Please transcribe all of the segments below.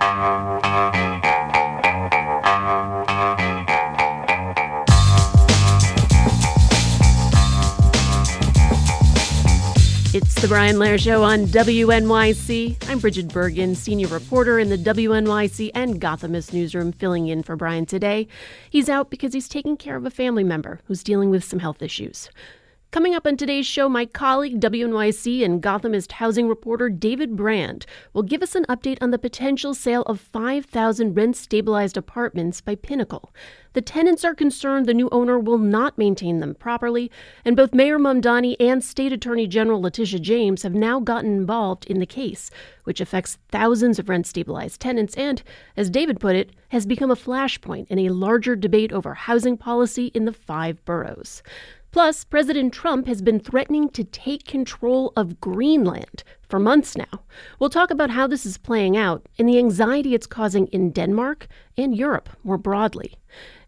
It's the Brian Lehrer Show on WNYC. I'm Bridget Bergen, senior reporter in the WNYC and Gothamist newsroom, filling in for Brian today. He's out because he's taking care of a family member who's dealing with some health issues. Coming up on today's show, my colleague, WNYC and Gothamist housing reporter David Brand will give us an update on the potential sale of 5,000 rent-stabilized apartments by Pinnacle. The tenants are concerned the new owner will not maintain them properly, and both Mayor Mamdani and State Attorney General Letitia James have now gotten involved in the case, which affects thousands of rent-stabilized tenants and, as David put it, has become a flashpoint in a larger debate over housing policy in the 5 boroughs. Plus, President Trump has been threatening to take control of Greenland for months now. We'll talk about how this is playing out and the anxiety it's causing in Denmark and Europe more broadly.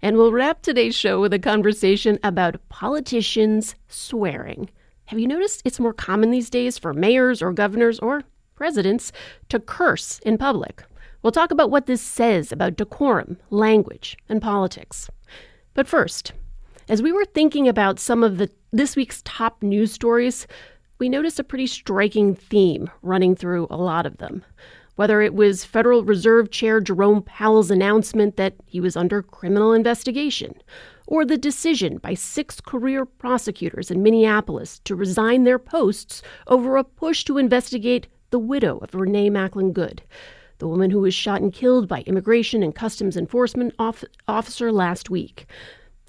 And we'll wrap today's show with a conversation about politicians swearing. Have you noticed it's more common these days for mayors or governors or presidents to curse in public? We'll talk about what this says about decorum, language, and politics. But first, as we were thinking about some of this week's top news stories, we noticed a pretty striking theme running through a lot of them. Whether it was Federal Reserve Chair Jerome Powell's announcement that he was under criminal investigation, or the decision by 6 career prosecutors in Minneapolis to resign their posts over a push to investigate the widow of Renee Good, the woman who was shot and killed by Immigration and Customs Enforcement officer last week.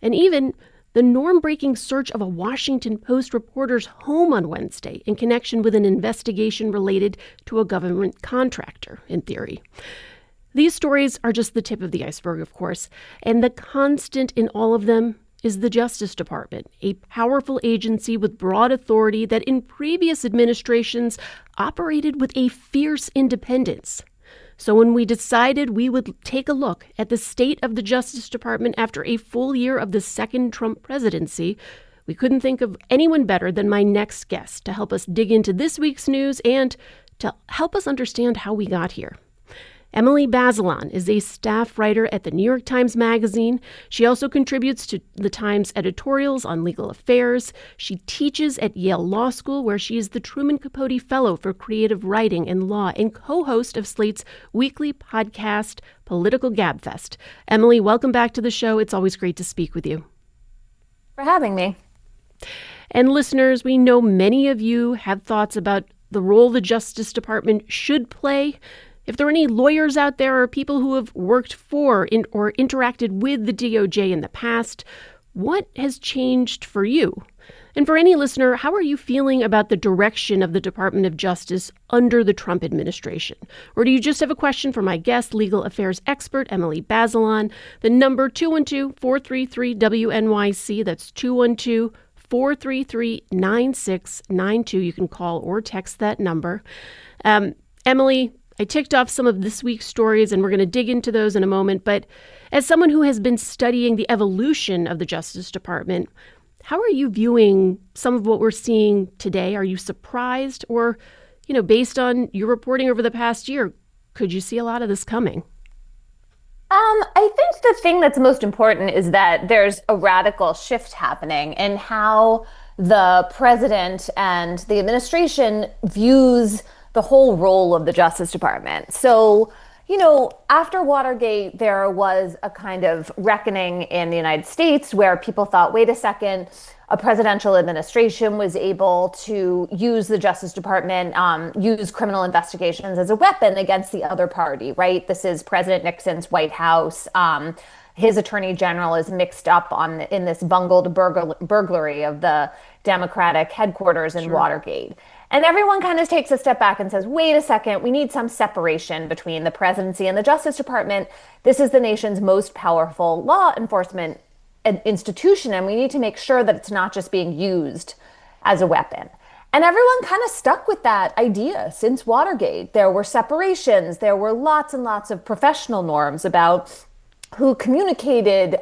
And even the norm-breaking search of a Washington Post reporter's home on Wednesday in connection with an investigation related to a government contractor, in theory. These stories are just the tip of the iceberg, of course, and the constant in all of them is the Justice Department, a powerful agency with broad authority that in previous administrations operated with a fierce independence. So when we decided we would take a look at the state of the Justice Department after a full year of the second Trump presidency, we couldn't think of anyone better than my next guest to help us dig into this week's news and to help us understand how we got here. Emily Bazelon is a staff writer at the New York Times Magazine. She also contributes to the Times editorials on legal affairs. She teaches at Yale Law School, where she is the Truman Capote Fellow for Creative Writing and Law and co-host of Slate's weekly podcast, Political Gabfest. Emily, welcome back to the show. It's always great to speak with you. For having me. And listeners, we know many of you have thoughts about the role the Justice Department should play. If there are any lawyers out there or people who have worked for or interacted with the DOJ in the past, what has changed for you? And for any listener, how are you feeling about the direction of the Department of Justice under the Trump administration? Or do you just have a question for my guest, legal affairs expert Emily Bazelon? The number 212-433-WNYC. That's 212-433-9692. You can call or text that number. Emily, I ticked off some of this week's stories, and we're going to dig into those in a moment. But as someone who has been studying the evolution of the Justice Department, how are you viewing some of what we're seeing today? Are you surprised? Or, based on your reporting over the past year, could you see a lot of this coming? I think the thing that's most important is that there's a radical shift happening in how the president and the administration views the whole role of the Justice Department. So, after Watergate, there was a kind of reckoning in the United States where people thought, wait a second, a presidential administration was able to use the Justice Department, use criminal investigations as a weapon against the other party, right? This is President Nixon's White House. His attorney general is mixed up in this bungled burglary of the Democratic headquarters in Watergate. And everyone kind of takes a step back and says, wait a second, we need some separation between the presidency and the Justice Department. This is the nation's most powerful law enforcement institution, and we need to make sure that it's not just being used as a weapon. And everyone kind of stuck with that idea since Watergate. There were separations. There were lots and lots of professional norms about who communicated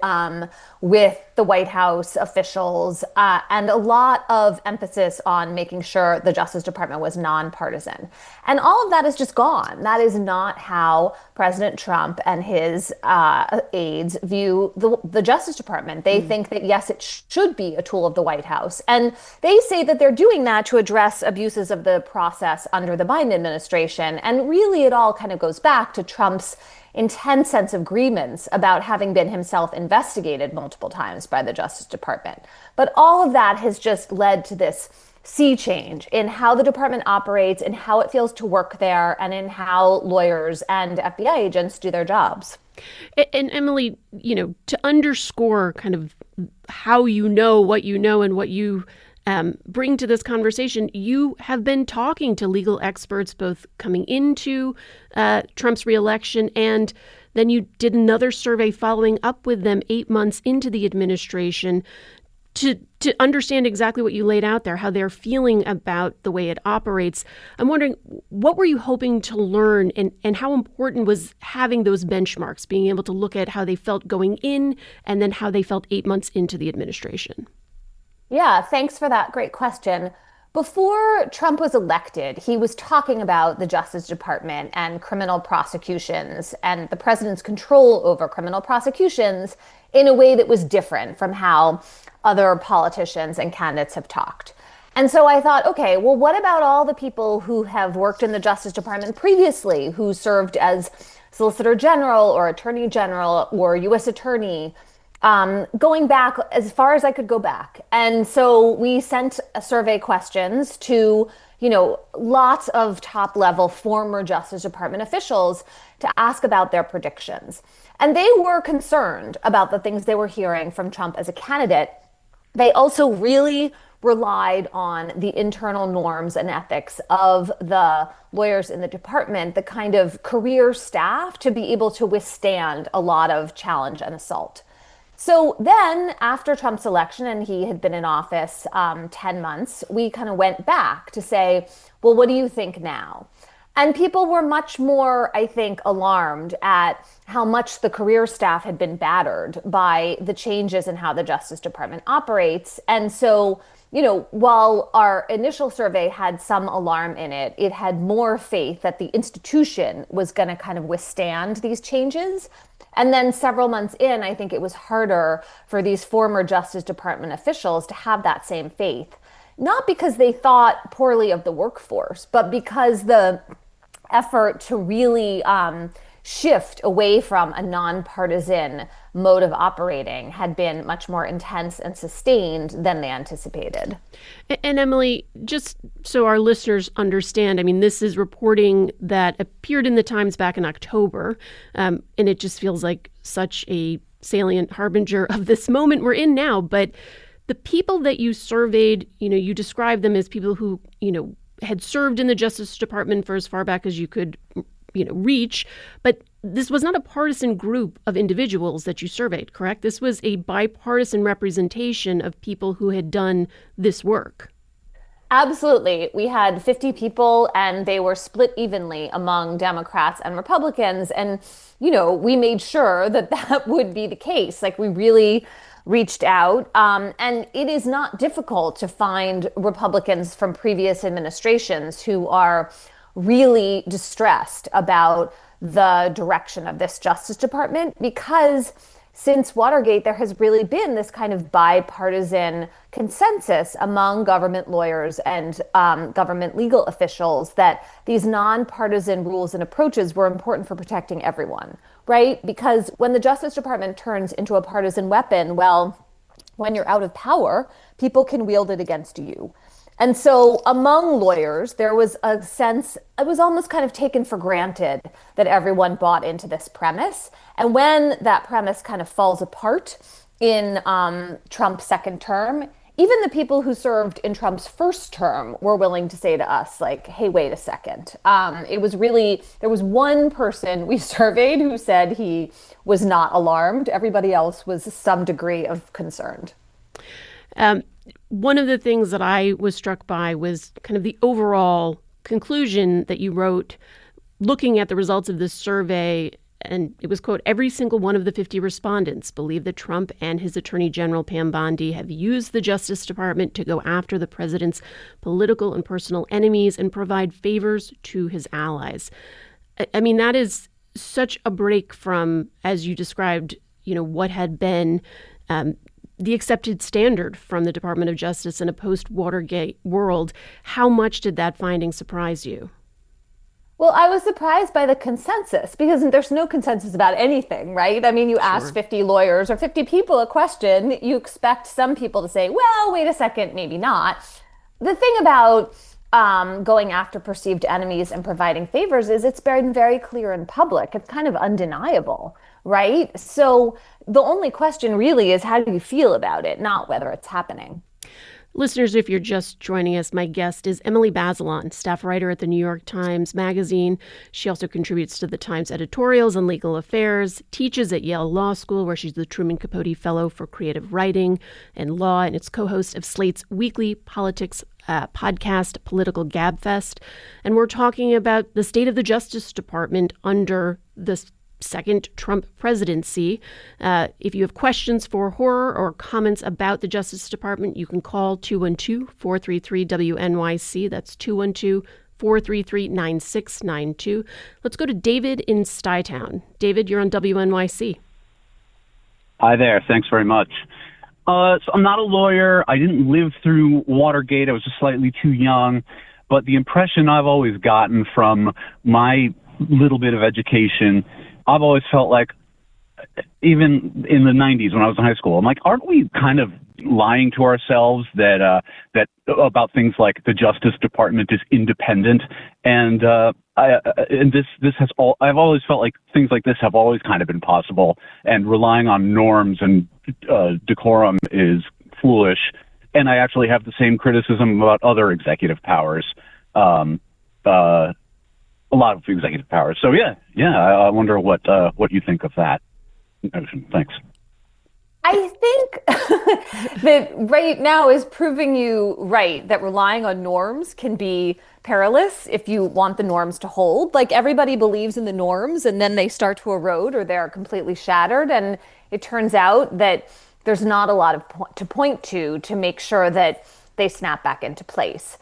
with the White House officials, and a lot of emphasis on making sure the Justice Department was nonpartisan. And all of that is just gone. That is not how President Trump and his aides view the Justice Department. They think that, yes, it should be a tool of the White House. And they say that they're doing that to address abuses of the process under the Biden administration. And really, it all kind of goes back to Trump's intense sense of grievance about having been himself investigated multiple times by the Justice Department. But all of that has just led to this sea change in how the department operates, in how it feels to work there, and in how lawyers and FBI agents do their jobs. And Emily, to underscore kind of how you know what you know and what you bring to this conversation, you have been talking to legal experts both coming into Trump's reelection, and then you did another survey following up with them 8 months into the administration to understand exactly what you laid out there, how they're feeling about the way it operates. I'm wondering, what were you hoping to learn, and how important was having those benchmarks, being able to look at how they felt going in and then how they felt 8 months into the administration? Yeah, thanks for that great question. Before Trump was elected, he was talking about the Justice Department and criminal prosecutions and the president's control over criminal prosecutions in a way that was different from how other politicians and candidates have talked. And so I thought, okay, well, what about all the people who have worked in the Justice Department previously, who served as Solicitor General or Attorney General or U.S. Attorney, going back as far as I could go back. And so we sent survey questions to, lots of top level former Justice Department officials to ask about their predictions. And they were concerned about the things they were hearing from Trump as a candidate. They also really relied on the internal norms and ethics of the lawyers in the department, the kind of career staff, to be able to withstand a lot of challenge and assault. So then after Trump's election, and he had been in office 10 months, we kind of went back to say, well, what do you think now? And people were much more, I think, alarmed at how much the career staff had been battered by the changes in how the Justice Department operates. And so, while our initial survey had some alarm in it, it had more faith that the institution was going to kind of withstand these changes. And then several months in, I think it was harder for these former Justice Department officials to have that same faith, not because they thought poorly of the workforce, but because the effort to really shift away from a nonpartisan mode of operating had been much more intense and sustained than they anticipated. And Emily, just so our listeners understand, I mean, this is reporting that appeared in the Times back in October, and it just feels like such a salient harbinger of this moment we're in now. But the people that you surveyed, you described them as people who, had served in the Justice Department for as far back as you could reach, but this was not a partisan group of individuals that you surveyed, correct? This was a bipartisan representation of people who had done this work. Absolutely. We had 50 people, and they were split evenly among Democrats and Republicans. And, we made sure that that would be the case. Like, we really reached out. And it is not difficult to find Republicans from previous administrations who are really distressed about the direction of this Justice Department, because since Watergate, there has really been this kind of bipartisan consensus among government lawyers and government legal officials that these nonpartisan rules and approaches were important for protecting everyone, right? Because when the Justice Department turns into a partisan weapon, well, when you're out of power, people can wield it against you. And so among lawyers, there was a sense, it was almost kind of taken for granted that everyone bought into this premise. And when that premise kind of falls apart in Trump's second term, even the people who served in Trump's first term were willing to say to us, like, hey, wait a second. It was really, there was one person we surveyed who said he was not alarmed. Everybody else was some degree of concerned. One of the things that I was struck by was kind of the overall conclusion that you wrote, looking at the results of this survey And it was, quote, every single one of the 50 respondents believe that Trump and his Attorney General Pam Bondi have used the Justice Department to go after the president's political and personal enemies and provide favors to his allies. I mean, that is such a break from, as you described, what had been the accepted standard from the Department of Justice in a post-Watergate world. How much did that finding surprise you? Well, I was surprised by the consensus because there's no consensus about anything, right? I mean, you ask 50 lawyers or 50 people a question, you expect some people to say, well, wait a second, maybe not. The thing about going after perceived enemies and providing favors is it's been very clear in public. It's kind of undeniable, right? So the only question really is how do you feel about it, not whether it's happening. Listeners, if you're just joining us, my guest is Emily Bazelon, staff writer at the New York Times Magazine. She also contributes to the Times editorials on legal affairs, teaches at Yale Law School, where she's the Truman Capote Fellow for Creative Writing and Law, and it's co-host of Slate's weekly politics podcast, Political Gabfest. And we're talking about the state of the Justice Department under the second Trump presidency. If you have questions for Horror or comments about the Justice Department, you can call 212-433-WNYC. That's 212-433-9692. Let's go to David in Stuytown. David, you're on WNYC. Hi there. Thanks very much. So I'm not a lawyer. I didn't live through Watergate. I was just slightly too young. But the impression I've always gotten from my little bit of education, I've always felt like, even in the 90s when I was in high school, I'm like, aren't we kind of lying to ourselves that about things like the Justice Department is independent? And this has all, I've always felt like things like this have always kind of been possible, and relying on norms and decorum is foolish. And I actually have the same criticism about other executive powers. A lot of executive powers. So I wonder what you think of that notion. Thanks. I think that right now is proving you right that relying on norms can be perilous if you want the norms to hold. Like, everybody believes in the norms and then they start to erode or they're completely shattered. And it turns out that there's not a lot of to point to make sure that they snap back into place.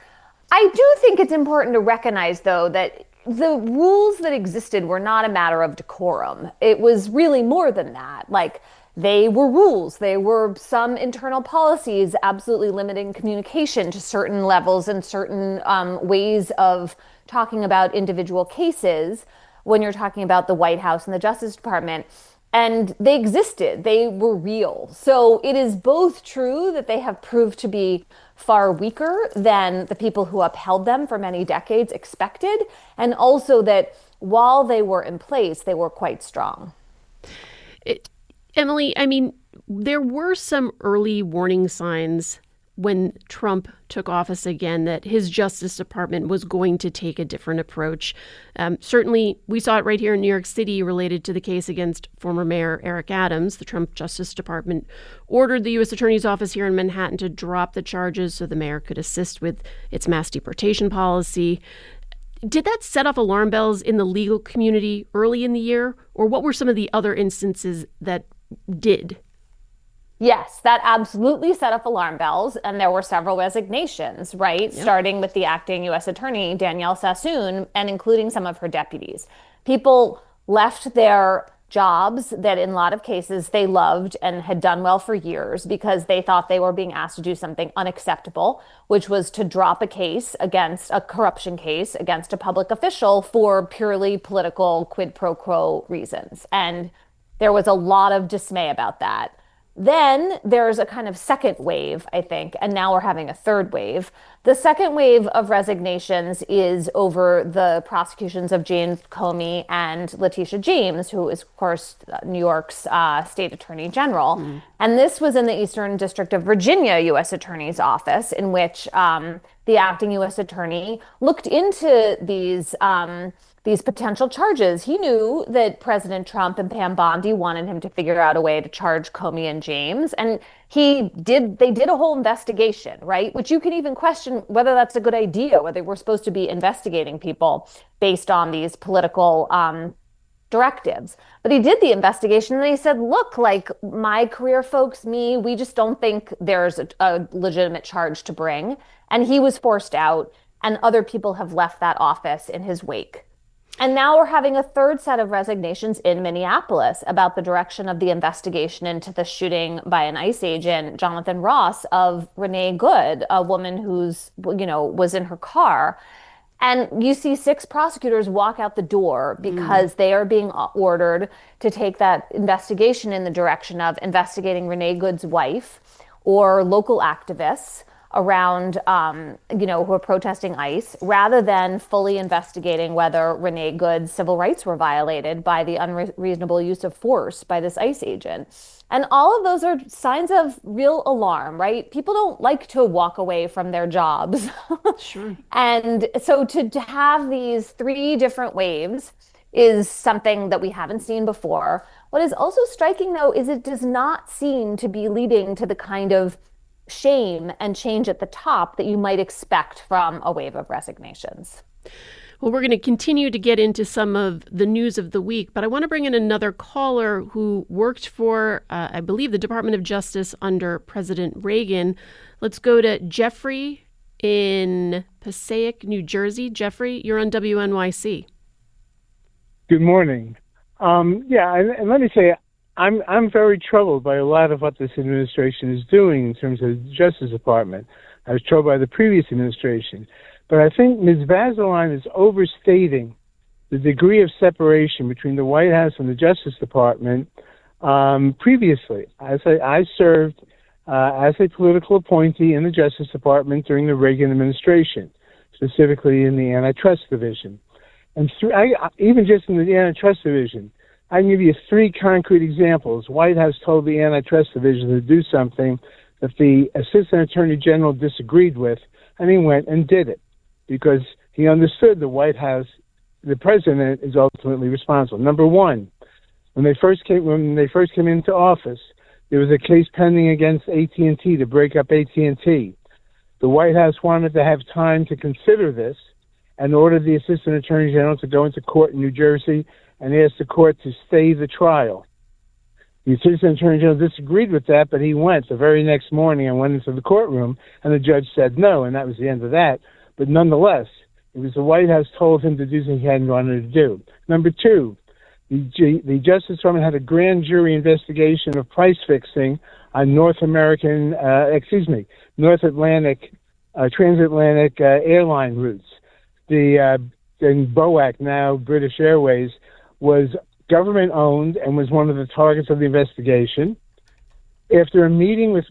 I do think it's important to recognize, though, that the rules that existed were not a matter of decorum. It was really more than that. Like, they were rules. They were some internal policies absolutely limiting communication to certain levels and certain ways of talking about individual cases when you're talking about the White House and the Justice Department. And they existed. They were real. So it is both true that they have proved to be far weaker than the people who upheld them for many decades expected, and also that while they were in place, they were quite strong. Emily, I mean, there were some early warning signs when Trump took office again that his Justice Department was going to take a different approach. Certainly, we saw it right here in New York City related to the case against former Mayor Eric Adams. The Trump Justice Department ordered the U.S. Attorney's Office here in Manhattan to drop the charges so the mayor could assist with its mass deportation policy. Did that set off alarm bells in the legal community early in the year? Or what were some of the other instances that did? Yes, that absolutely set off alarm bells. And there were several resignations, right? Yep. Starting with the acting U.S. Attorney, Danielle Sassoon, and including some of her deputies. People left their jobs that in a lot of cases they loved and had done well for years because they thought they were being asked to do something unacceptable, which was to drop a case against a corruption case against a public official for purely political quid pro quo reasons. And there was a lot of dismay about that. Then there's a kind of second wave, I think, and now we're having a third wave. The second wave of resignations is over the prosecutions of James Comey and Letitia James, who is, of course, New York's state attorney general. Mm. And this was in the Eastern District of Virginia U.S. Attorney's Office, in which the acting U.S. attorney looked into these potential charges. He knew that President Trump and Pam Bondi wanted him to figure out a way to charge Comey and James. And they did a whole investigation, right? Which you can even question whether that's a good idea, whether we're supposed to be investigating people based on these political directives. But he did the investigation and he said, look, like my career folks, we just don't think there's a legitimate charge to bring. And he was forced out, and other people have left that office in his wake. And now we're having a third set of resignations in Minneapolis about the direction of the investigation into the shooting by an ICE agent, Jonathan Ross, of Renee Good, a woman who's, was in her car. And you see 6 prosecutors walk out the door because they are being ordered to take that investigation in the direction of investigating Renee Good's wife or local activists around, who are protesting ICE, rather than fully investigating whether Renee Good's civil rights were violated by the unreasonable use of force by this ICE agent. And all of those are signs of real alarm, right? People don't like to walk away from their jobs. Sure. And so to have these 3 different waves is something that we haven't seen before. What is also striking, though, is it does not seem to be leading to the kind of shame and change at the top that you might expect from a wave of resignations. Well, we're going to continue to get into some of the news of the week, but I want to bring in another caller who worked for, I believe, the Department of Justice under President Reagan. Let's go to Jeffrey in Passaic, New Jersey. Jeffrey, you're on WNYC. Good morning. And let me say, I'm very troubled by a lot of what this administration is doing in terms of the Justice Department. I was troubled by the previous administration. But I think Ms. Bazelon is overstating the degree of separation between the White House and the Justice Department previously. I served as a political appointee in the Justice Department during the Reagan administration, specifically in the Antitrust Division. And even just in the Antitrust Division, I can give you 3 concrete examples. White House told the Antitrust Division to do something that the Assistant Attorney General disagreed with, and he went and did it because he understood the White House, the president, is ultimately responsible. Number 1, when they first came into office, there was a case pending against AT&T to break up AT&T. The White House wanted to have time to consider this and ordered the Assistant Attorney General to go into court in New Jersey and asked the court to stay the trial. The Assistant Attorney General disagreed with that, but he went the very next morning and went into the courtroom, and the judge said no, and that was the end of that. But nonetheless, it was the White House told him to do something he hadn't wanted to do. Number 2, the Justice Department had a grand jury investigation of price fixing on North Atlantic, transatlantic airline routes. The BOAC, now British Airways, was government-owned and was one of the targets of the investigation. After a meeting with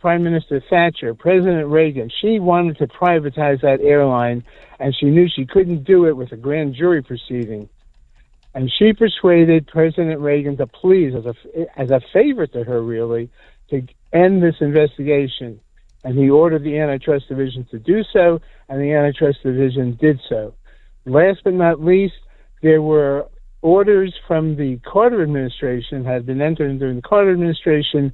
Prime Minister Thatcher, President Reagan, she wanted to privatize that airline, and she knew she couldn't do it with a grand jury proceeding. And she persuaded President Reagan to please, as a favor to her, really, to end this investigation. And he ordered the Antitrust Division to do so, and the Antitrust Division did so. Last but not least, there were orders from the Carter administration, had been entered during the Carter administration.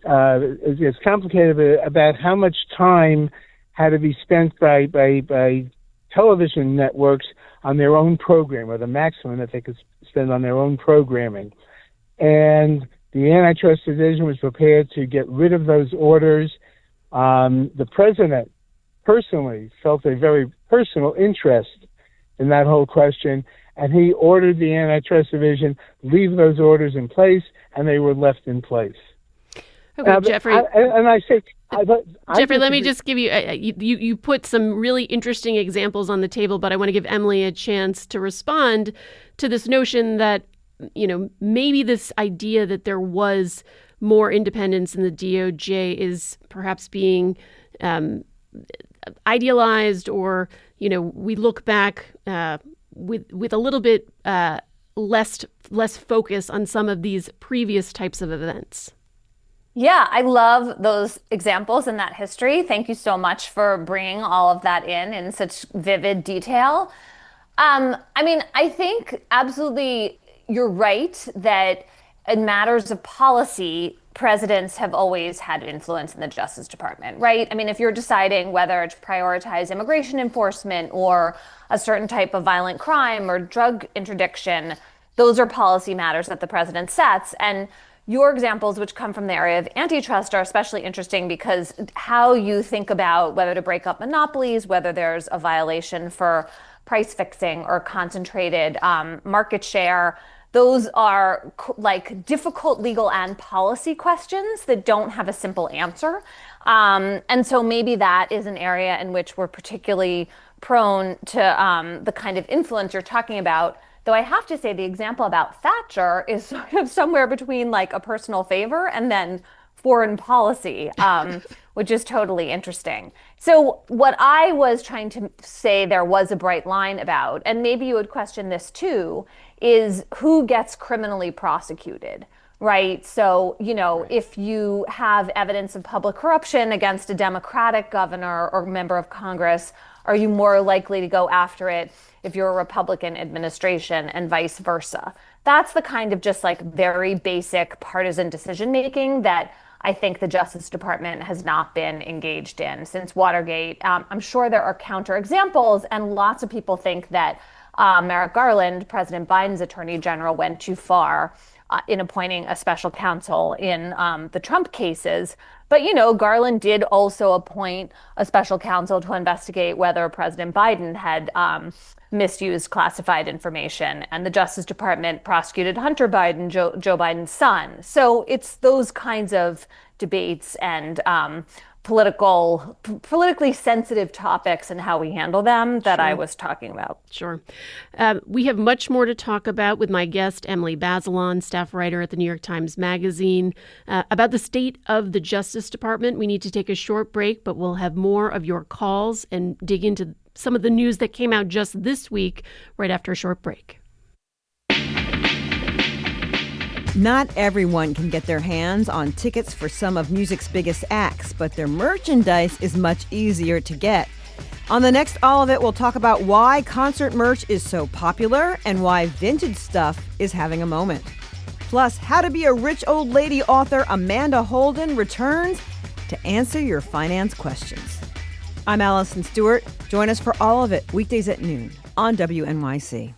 It's complicated about how much time had to be spent by television networks on their own program, or the maximum that they could spend on their own programming. And the Antitrust Division was prepared to get rid of those orders. The president personally felt a very personal interest in that whole question, and he ordered the Antitrust Division leave those orders in place, and they were left in place. Okay, Jeffrey. Jeffrey, let me just give you, you put some really interesting examples on the table, but I want to give Emily a chance to respond to this notion that, maybe this idea that there was more independence in the DOJ is perhaps being idealized, or, we look back with a little bit less focus on some of these previous types of events. Yeah, I love those examples and that history. Thank you so much for bringing all of that in such vivid detail. I think absolutely you're right that in matters of policy, presidents have always had influence in the Justice Department, right? If you're deciding whether to prioritize immigration enforcement or a certain type of violent crime or drug interdiction, those are policy matters that the president sets. And your examples, which come from the area of antitrust, are especially interesting because how you think about whether to break up monopolies, whether there's a violation for price fixing or concentrated market share, those are like difficult legal and policy questions that don't have a simple answer. And so maybe that is an area in which we're particularly prone to the kind of influence you're talking about. Though I have to say the example about Thatcher is sort of somewhere between like a personal favor and then foreign policy, which is totally interesting. So what I was trying to say there was a bright line about, and maybe you would question this too, is who gets criminally prosecuted, right? So, if you have evidence of public corruption against a Democratic governor or member of Congress, are you more likely to go after it if you're a Republican administration and vice versa? That's the kind of just like very basic partisan decision making that I think the Justice Department has not been engaged in since Watergate. I'm sure there are counterexamples, and lots of people think that Merrick Garland, President Biden's attorney general, went too far in appointing a special counsel in the Trump cases. But, Garland did also appoint a special counsel to investigate whether President Biden had misused classified information. And the Justice Department prosecuted Hunter Biden, Joe Biden's son. So it's those kinds of debates and politically sensitive topics and how we handle them that I was talking about. Sure. We have much more to talk about with my guest, Emily Bazelon, staff writer at the New York Times Magazine, about the state of the Justice Department. We need to take a short break, but we'll have more of your calls and dig into some of the news that came out just this week right after a short break. Not everyone can get their hands on tickets for some of music's biggest acts, but their merchandise is much easier to get. On the next All of It, we'll talk about why concert merch is so popular and why vintage stuff is having a moment. Plus, how to be a rich old lady author Amanda Holden returns to answer your finance questions. I'm Allison Stewart. Join us for All of It, weekdays at noon on WNYC.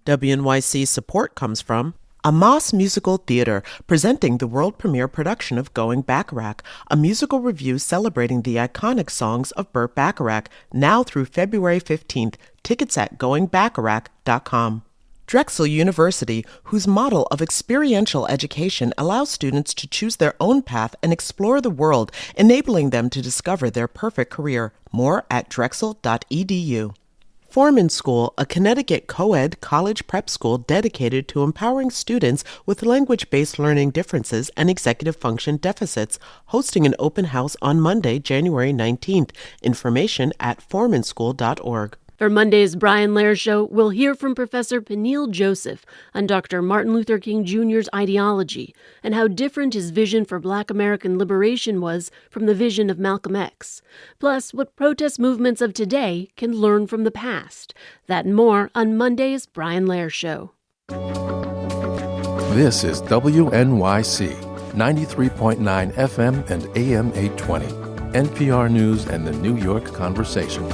WNYC support comes from Amos Musical Theater, presenting the world premiere production of Going Bacharach, a musical review celebrating the iconic songs of Burt Bacharach, now through February 15th. Tickets at goingbacharach.com. Drexel University, whose model of experiential education allows students to choose their own path and explore the world, enabling them to discover their perfect career. More at drexel.edu. Foreman School, a Connecticut co-ed college prep school dedicated to empowering students with language-based learning differences and executive function deficits, hosting an open house on Monday, January 19th. Information at foremanschool.org. For Monday's Brian Lehrer Show, we'll hear from Professor Peniel Joseph on Dr. Martin Luther King Jr.'s ideology and how different his vision for Black American liberation was from the vision of Malcolm X. Plus, what protest movements of today can learn from the past. That and more on Monday's Brian Lehrer Show. This is WNYC, 93.9 FM and AM 820, NPR News and the New York Conversation.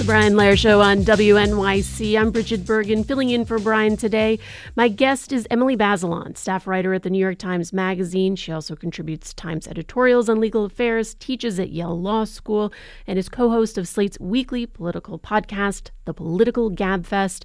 Brian Lehrer Show on WNYC. I'm Bridget Bergen, filling in for Brian today. My guest is Emily Bazelon, staff writer at the New York Times Magazine. She also contributes Times editorials on legal affairs, teaches at Yale Law School, and is co-host of Slate's weekly political podcast, The Political Gabfest.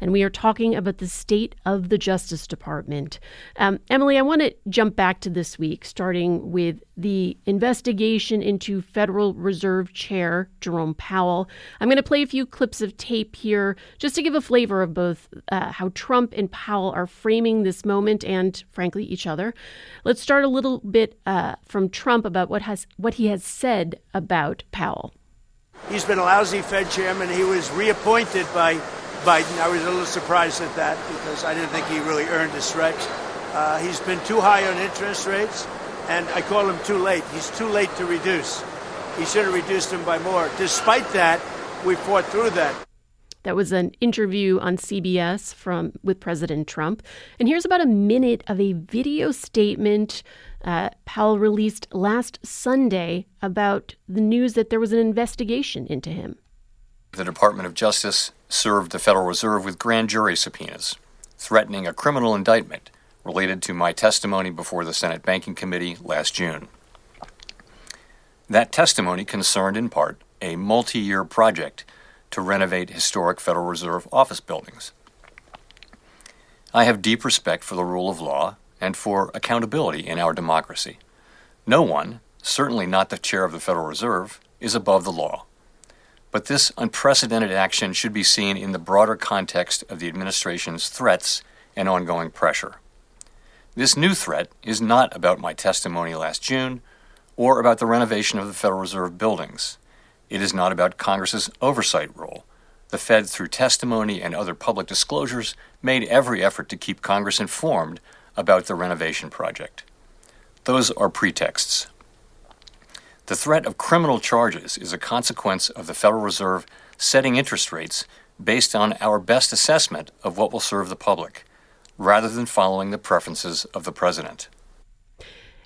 And we are talking about the state of the Justice Department. Emily, I want to jump back to this week, starting with the investigation into Federal Reserve Chair Jerome Powell. I'm going to play a few clips of tape here just to give a flavor of both how Trump and Powell are framing this moment and, frankly, each other. Let's start a little bit from Trump about what he has said about Powell. He's been a lousy Fed chairman. He was reappointed by Biden. I was a little surprised at that because I didn't think he really earned a stretch. He's been too high on interest rates, and I call him too late. He's too late to reduce. He should have reduced them by more. Despite that, we fought through that. That was an interview on CBS with President Trump. And here's about a minute of a video statement Powell released last Sunday about the news that there was an investigation into him. The Department of Justice served the Federal Reserve with grand jury subpoenas, threatening a criminal indictment related to my testimony before the Senate Banking Committee last June. That testimony concerned, in part, a multi-year project to renovate historic Federal Reserve office buildings. I have deep respect for the rule of law and for accountability in our democracy. No one, certainly not the chair of the Federal Reserve, is above the law. But this unprecedented action should be seen in the broader context of the administration's threats and ongoing pressure. This new threat is not about my testimony last June or about the renovation of the Federal Reserve buildings. It is not about Congress's oversight role. The Fed, through testimony and other public disclosures, made every effort to keep Congress informed about the renovation project. Those are pretexts. The threat of criminal charges is a consequence of the Federal Reserve setting interest rates based on our best assessment of what will serve the public, rather than following the preferences of the president.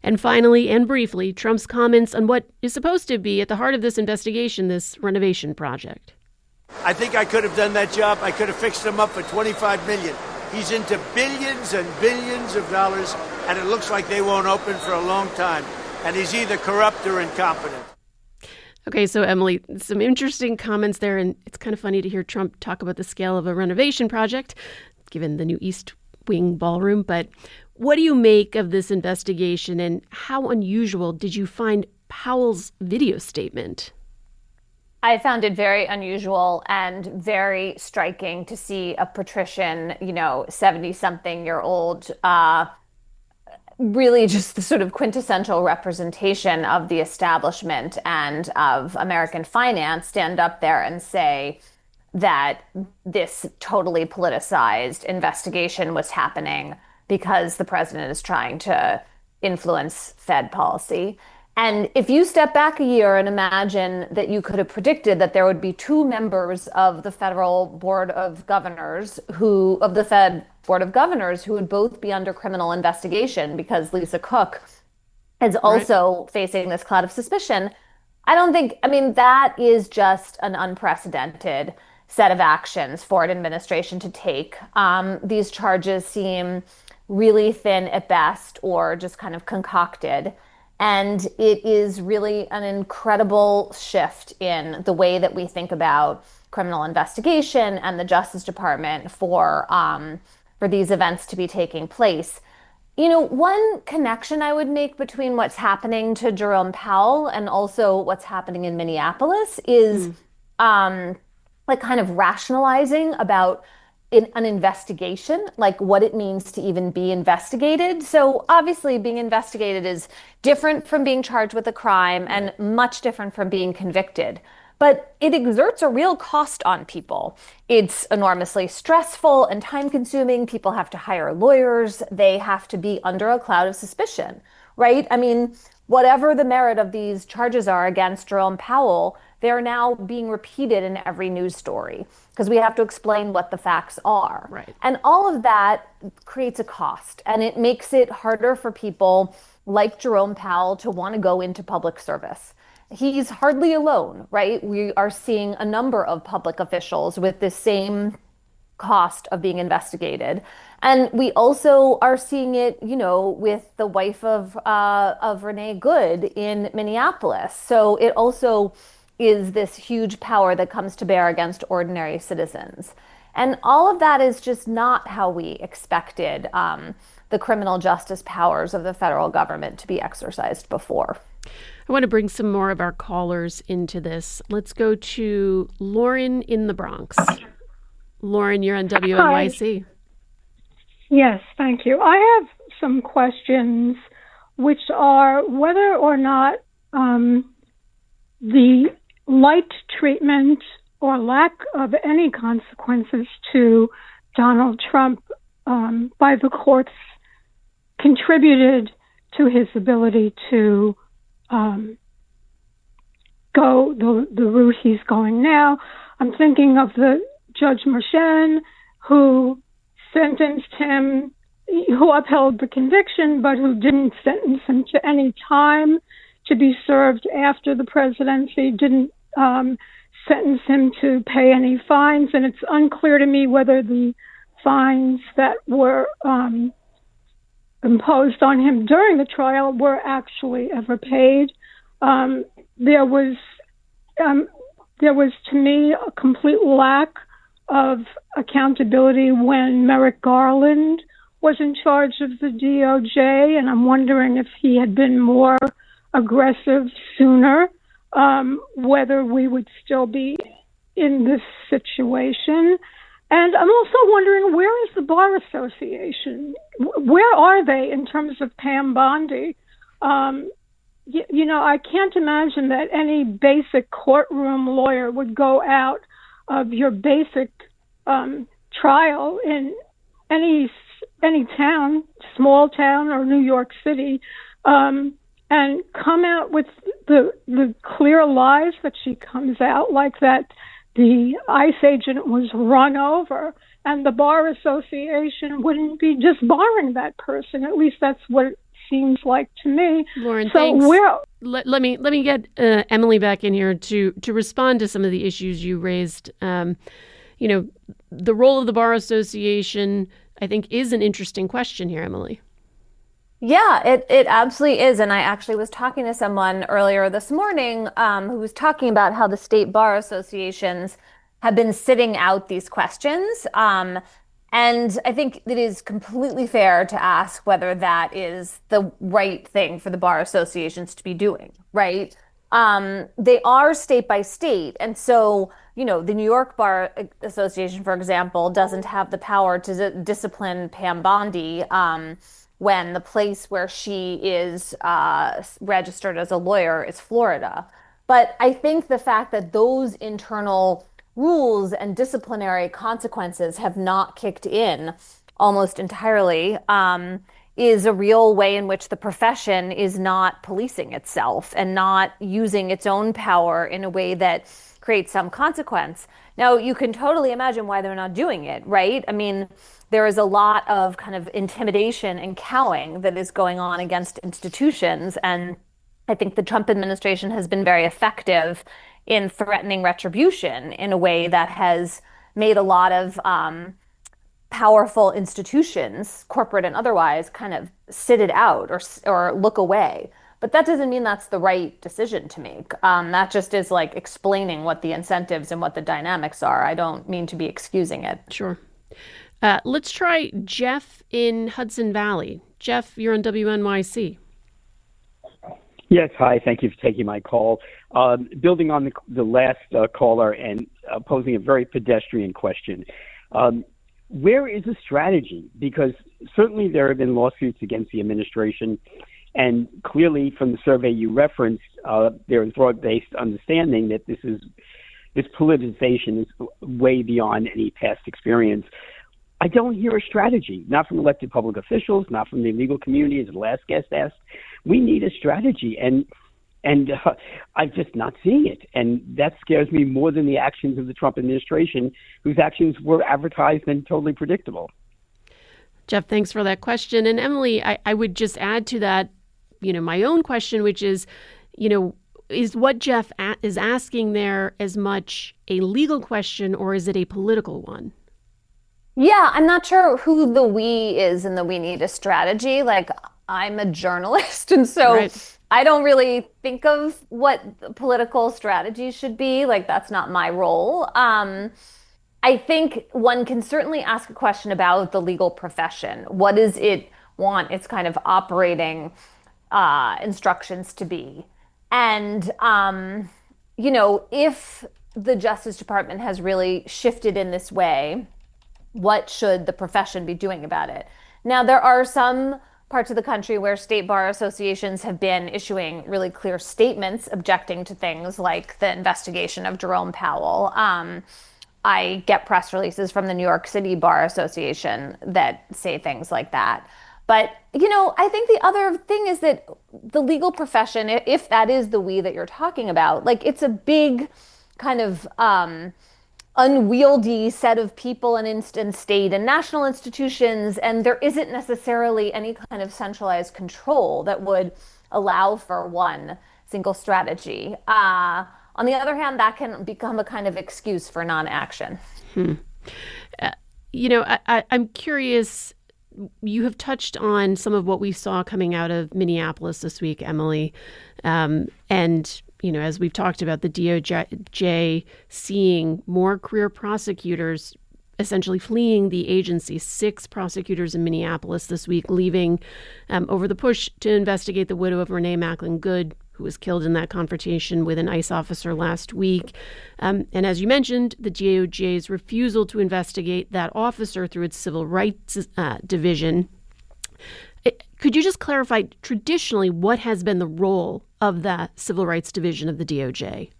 And finally, and briefly, Trump's comments on what is supposed to be at the heart of this investigation, this renovation project. I think I could have done that job. I could have fixed him up for $25 million. He's into billions and billions of dollars, and it looks like they won't open for a long time. And he's either corrupt or incompetent. Okay, so Emily, some interesting comments there, and it's kind of funny to hear Trump talk about the scale of a renovation project, given the new East Wing ballroom. But what do you make of this investigation, and how unusual did you find Powell's video statement? I found it very unusual and very striking to see a patrician, 70-something-year-old, really just the sort of quintessential representation of the establishment and of American finance stand up there and say that this totally politicized investigation was happening because the president is trying to influence Fed policy. And if you step back a year and imagine that you could have predicted that there would be two members of the Federal Board of Governors who would both be under criminal investigation because Lisa Cook is also facing this cloud of suspicion, that is just an unprecedented set of actions for an administration to take. These charges seem really thin at best or just kind of concocted. And it is really an incredible shift in the way that we think about criminal investigation and the Justice Department for these events to be taking place. One connection I would make between what's happening to Jerome Powell and also what's happening in Minneapolis is kind of rationalizing about an investigation, like what it means to even be investigated. So obviously being investigated is different from being charged with a crime and much different from being convicted. But it exerts a real cost on people. It's enormously stressful and time-consuming. People have to hire lawyers. They have to be under a cloud of suspicion, right? Whatever the merit of these charges are against Jerome Powell, they're now being repeated in every news story because we have to explain what the facts are. Right. And all of that creates a cost, and it makes it harder for people like Jerome Powell to want to go into public service. He's hardly alone, right? We are seeing a number of public officials with the same cost of being investigated. And we also are seeing it, with the wife of Renee Good in Minneapolis. So it also is this huge power that comes to bear against ordinary citizens. And all of that is just not how we expected the criminal justice powers of the federal government to be exercised before. I want to bring some more of our callers into this. Let's go to Lauren in the Bronx. Lauren, you're on WNYC. Hi. Yes, thank you. I have some questions, which are whether or not the light treatment or lack of any consequences to Donald Trump by the courts contributed to his ability to go the route he's going now. I'm thinking of the Judge Mershen, who sentenced him, who upheld the conviction, but who didn't sentence him to any time to be served after the presidency, didn't sentence him to pay any fines. And it's unclear to me whether the fines that were imposed on him during the trial were actually ever paid. There was, to me, a complete lack of accountability when Merrick Garland was in charge of the DOJ, and I'm wondering if he had been more aggressive sooner, whether we would still be in this situation. And I'm also wondering, where is the Bar Association? Where are they in terms of Pam Bondi? I can't imagine that any basic courtroom lawyer would go out of your basic trial in any town, small town or New York City, and come out with the clear lies that she comes out, like that the ICE agent was run over, and the Bar Association wouldn't be disbarring that person. At least that's what it seems like to me. Lauren, so thanks. Where, let me get Emily back in here to respond to some of the issues you raised. The role of the Bar Association, I think, is an interesting question here, Emily. Yeah, it absolutely is. And I actually was talking to someone earlier this morning who was talking about how the state bar associations have been sitting out these questions. And I think it is completely fair to ask whether that is the right thing for the bar associations to be doing, right? They are state by state. And so, the New York Bar Association, for example, doesn't have the power to discipline Pam Bondi when the place where she is registered as a lawyer is Florida. But I think the fact that those internal rules and disciplinary consequences have not kicked in almost entirely is a real way in which the profession is not policing itself and not using its own power in a way that creates some consequence. Now, you can totally imagine why they're not doing it, right? I mean, there is a lot of kind of intimidation and cowing that is going on against institutions. And I think the Trump administration has been very effective in threatening retribution in a way that has made a lot of powerful institutions, corporate and otherwise, kind of sit it out or look away. But that doesn't mean that's the right decision to make. That just is like explaining what the incentives and what the dynamics are. I don't mean to be excusing it. Sure. Let's try Jeff in Hudson Valley. Jeff, you're on WNYC. Yes, hi. Thank you for taking my call. Building on the last caller and posing a very pedestrian question. Where is the strategy? Because certainly there have been lawsuits against the administration, and clearly from the survey you referenced, there is broad-based understanding that this politicization is way beyond any past experience. I don't hear a strategy, not from elected public officials, not from the legal community, as the last guest asked. We need a strategy, and I'm just not seeing it. And that scares me more than the actions of the Trump administration, whose actions were advertised and totally predictable. Jeff, thanks for that question. And Emily, I would just add to that, my own question, which is, is what Jeff is asking there as much a legal question, or is it a political one? Yeah, I'm not sure who the we is in the we need a strategy. Like, I'm a journalist, and so right. I don't really think of what political strategy should be. Like, that's not my role. I think one can certainly ask a question about the legal profession. What does it want its kind of operating instructions to be? And, if the Justice Department has really shifted in this way, what should the profession be doing about it? Now, there are some parts of the country where state bar associations have been issuing really clear statements objecting to things like the investigation of Jerome Powell. I get press releases from the New York City Bar Association that say things like that. But, I think the other thing is that the legal profession, if that is the we that you're talking about, like, it's a big kind of unwieldy set of people and state and national institutions, and there isn't necessarily any kind of centralized control that would allow for one single strategy. On the other hand, that can become a kind of excuse for non-action. I'm curious. You have touched on some of what we saw coming out of Minneapolis this week, Emily, and as we've talked about, the DOJ seeing more career prosecutors essentially fleeing the agency. 6 prosecutors in Minneapolis this week leaving over the push to investigate the widow of Renee Good, who was killed in that confrontation with an ICE officer last week. And as you mentioned, the DOJ's refusal to investigate that officer through its civil rights division. Could you just clarify traditionally what has been the role of the civil rights division of the DOJ?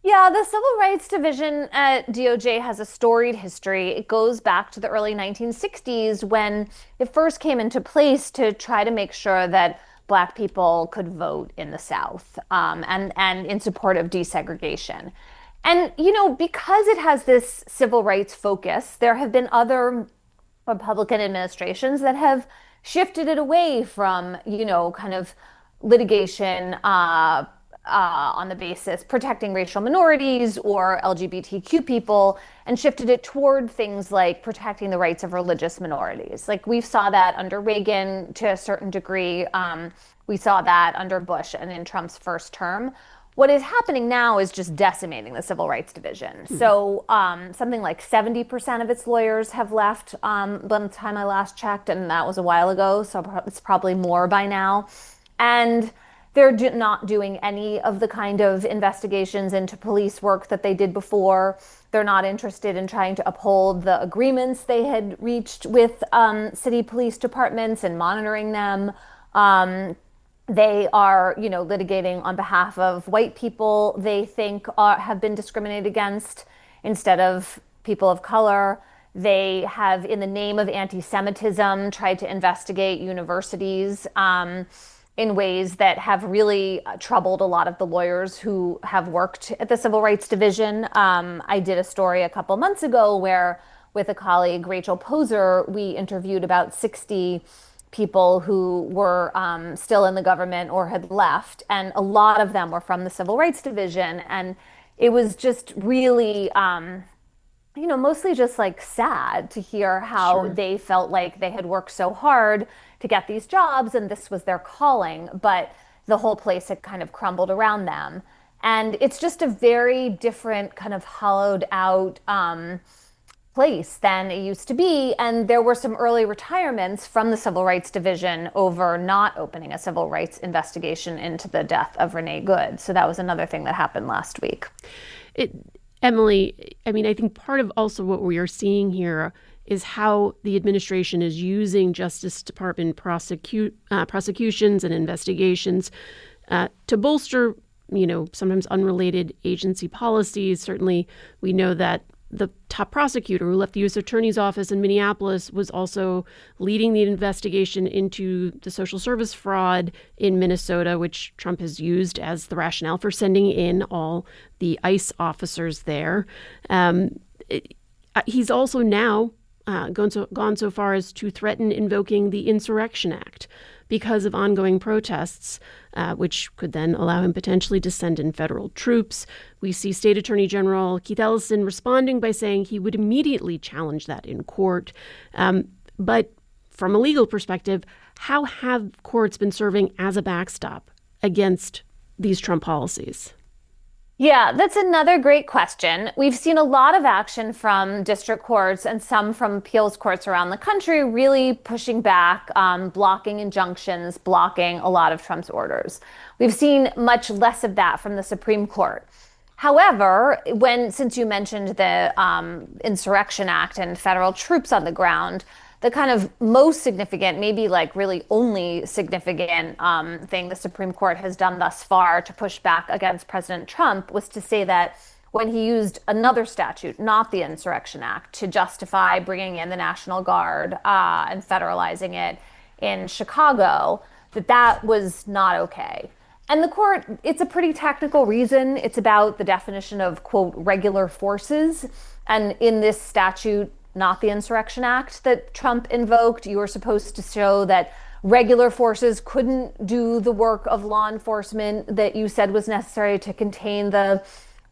Yeah, the Civil Rights Division at DOJ has a storied history. It goes back to the early 1960s when it first came into place to try to make sure that Black people could vote in the South, and in support of desegregation. And, because it has this civil rights focus, there have been other Republican administrations that have shifted it away from, kind of litigation on the basis protecting racial minorities or LGBTQ people, and shifted it toward things like protecting the rights of religious minorities. Like we saw that under Reagan to a certain degree. We saw that under Bush and in Trump's first term. What is happening now is just decimating the Civil Rights Division. So something like 70% of its lawyers have left by the time I last checked, and that was a while ago, so it's probably more by now. And they're not doing any of the kind of investigations into police work that they did before. They're not interested in trying to uphold the agreements they had reached with city police departments and monitoring them. They are, litigating on behalf of white people they think have been discriminated against instead of people of color. They have, in the name of anti-Semitism, tried to investigate universities in ways that have really troubled a lot of the lawyers who have worked at the Civil Rights Division. I did a story a couple months ago where, with a colleague, Rachel Poser, we interviewed about 60 people who were still in the government or had left, and a lot of them were from the Civil Rights Division. And it was just really, mostly just like sad to hear how they felt like they had worked so hard to get these jobs and this was their calling, but the whole place had kind of crumbled around them. And it's just a very different kind of hollowed out place than it used to be. And there were some early retirements from the Civil Rights Division over not opening a civil rights investigation into the death of Renee Good. So that was another thing that happened last week. Emily, I think part of also what we are seeing here is how the administration is using Justice Department prosecutions and investigations to bolster, sometimes unrelated agency policies. Certainly, we know that the top prosecutor who left the U.S. Attorney's Office in Minneapolis was also leading the investigation into the social service fraud in Minnesota, which Trump has used as the rationale for sending in all the ICE officers there. He's also now gone so far as to threaten invoking the Insurrection Act because of ongoing protests, which could then allow him potentially to send in federal troops. We see State Attorney General Keith Ellison responding by saying he would immediately challenge that in court. But from a legal perspective, how have courts been serving as a backstop against these Trump policies? Yeah, that's another great question. We've seen a lot of action from district courts and some from appeals courts around the country really pushing back, blocking injunctions, blocking a lot of Trump's orders. We've seen much less of that from the Supreme Court. However, since you mentioned the Insurrection Act and federal troops on the ground, the kind of most significant, maybe like really only significant thing the Supreme Court has done thus far to push back against President Trump was to say that when he used another statute, not the Insurrection Act, to justify bringing in the National Guard and federalizing it in Chicago, that was not okay. And the court, it's a pretty technical reason. It's about the definition of, quote, regular forces. And in this statute, not the Insurrection Act that Trump invoked, you were supposed to show that regular forces couldn't do the work of law enforcement that you said was necessary to contain the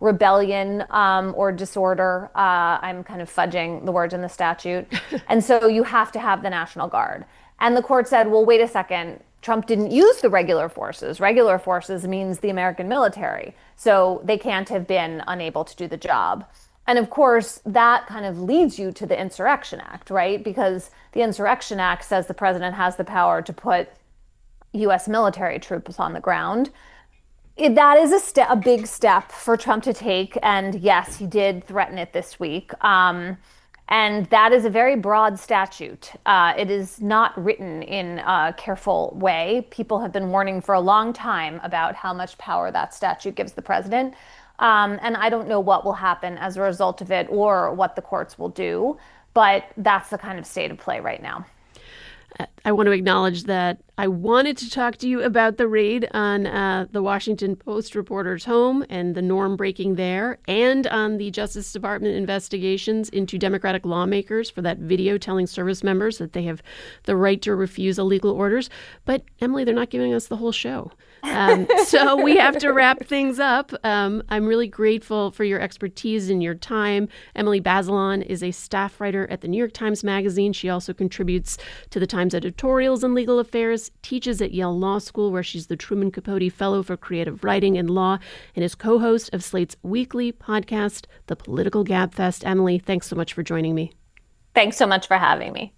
rebellion or disorder. I'm kind of fudging the words in the statute. And so you have to have the National Guard. And the court said, well, wait a second. Trump didn't use the regular forces. Regular forces means the American military. So they can't have been unable to do the job. And of course, that kind of leads you to the Insurrection Act, right? Because the Insurrection Act says the president has the power to put U.S. military troops on the ground. That is a big step for Trump to take. And yes, he did threaten it this week. And that is a very broad statute. It is not written in a careful way. People have been warning for a long time about how much power that statute gives the president. And I don't know what will happen as a result of it or what the courts will do. But that's the kind of state of play right now. I want to acknowledge that I wanted to talk to you about the raid on the Washington Post reporter's home and the norm breaking there, and on the Justice Department investigations into Democratic lawmakers for that video telling service members that they have the right to refuse illegal orders. But Emily, they're not giving us the whole show. So we have to wrap things up. I'm really grateful for your expertise and your time. Emily Bazelon is a staff writer at the New York Times Magazine. She also contributes to the Times editorials in legal affairs, teaches at Yale Law School, where she's the Truman Capote Fellow for Creative Writing and Law, and is co-host of Slate's weekly podcast, The Political Gabfest. Emily, thanks so much for joining me. Thanks so much for having me.